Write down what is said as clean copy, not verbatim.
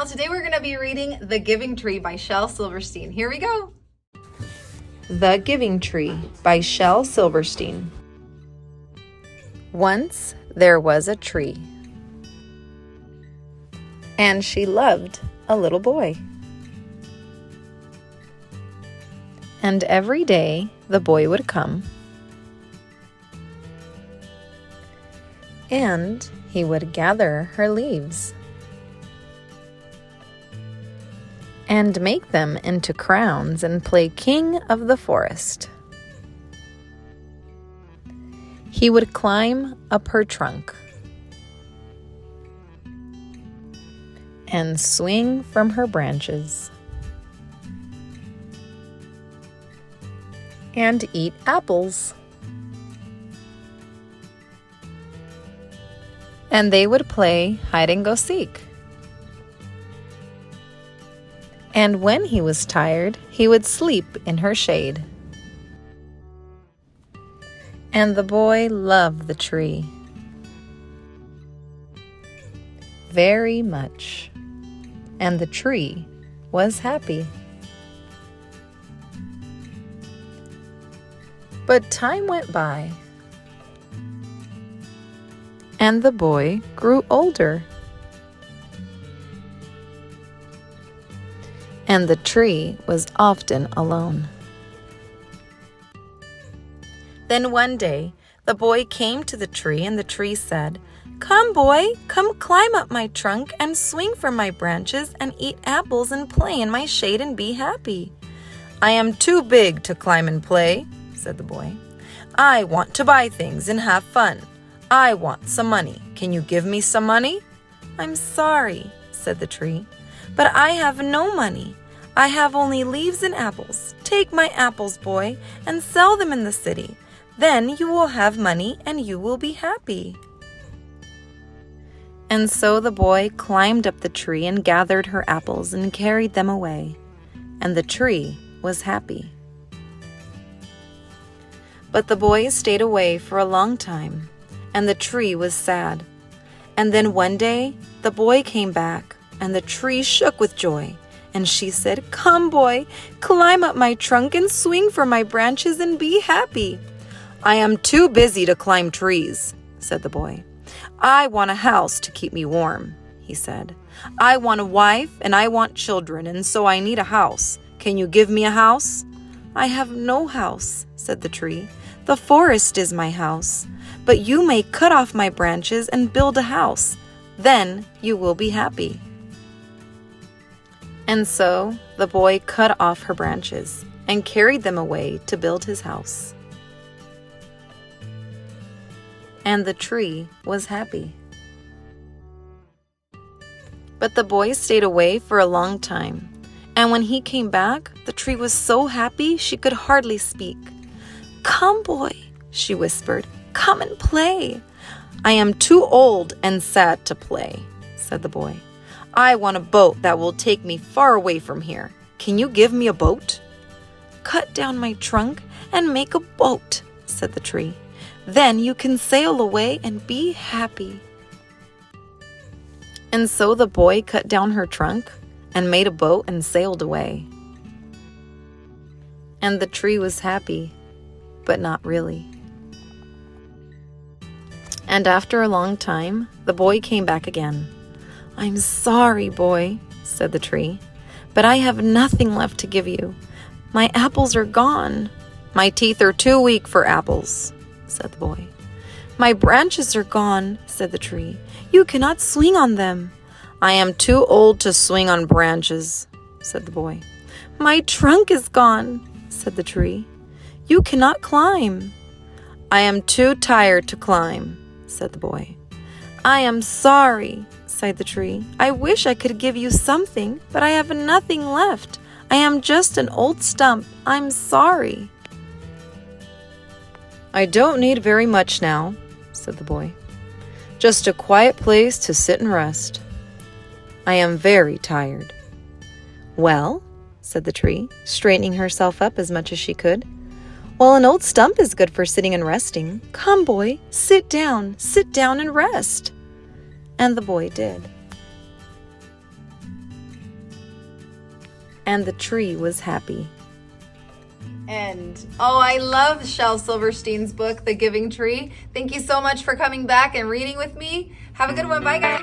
channel. Today we're going to be reading The Giving Tree by Shel Silverstein. Here we go. The Giving Tree by Shel Silverstein. Once there was a tree, and she loved a little boy. And every day the boy would come, and he would gather her leaves and make them into crowns and play king of the forest. He would climb up her trunk and swing from her branches and eat apples. And they would play hide and go seek. And when he was tired, he would sleep in her shade. And the boy loved the tree very much, and the tree was happy. But time went by, and the boy grew older, and the tree was often alone. Then one day, the boy came to the tree, and the tree said, "Come, boy, come climb up my trunk and swing from my branches and eat apples and play in my shade and be happy." "I am too big to climb and play," said the boy. "I want to buy things and have fun. I want some money. Can you give me some money?" "I'm sorry," said the tree, "but I have no money. I have only leaves and apples. Take my apples, boy, and sell them in the city. Then you will have money and you will be happy." And so the boy climbed up the tree and gathered her apples and carried them away, and the tree was happy. But the boy stayed away for a long time, and the tree was sad. And then one day the boy came back, and the tree shook with joy. And she said, "Come, boy, climb up my trunk and swing from my branches and be happy." "I am too busy to climb trees," said the boy. "I want a house to keep me warm," he said. "I want a wife and I want children, and so I need a house. Can you give me a house?" "I have no house," said the tree. "The forest is my house. But you may cut off my branches and build a house. Then you will be happy." And so the boy cut off her branches and carried them away to build his house. And the tree was happy. But the boy stayed away for a long time, and when he came back, the tree was so happy she could hardly speak. "Come, boy," she whispered, "come and play." "I am too old and sad to play," said the boy. "I want a boat that will take me far away from here. Can you give me a boat?" "Cut down my trunk and make a boat," said the tree. "Then you can sail away and be happy." And so the boy cut down her trunk and made a boat and sailed away. And the tree was happy, but not really. And after a long time, the boy came back again. "I'm sorry, boy," said the tree, "but I have nothing left to give you. My apples are gone." "My teeth are too weak for apples," said the boy. "My branches are gone," said the tree. "You cannot swing on them." "I am too old to swing on branches," said the boy. "My trunk is gone," said the tree. "You cannot climb." "I am too tired to climb," said the boy. "I am sorry," sighed the tree. "I wish I could give you something, but I have nothing left. I am just an old stump. I'm sorry." "I don't need very much now," said the boy. "Just a quiet place to sit and rest. I am very tired." "Well," said the tree, straightening herself up as much as she could, "well, an old stump is good for sitting and resting. Come, boy, sit down and rest." And the boy did. and the tree was happy. End. Oh, I love Shel Silverstein's book, The Giving Tree. Thank you so much for coming back and reading with me. Have a good one. Bye, guys.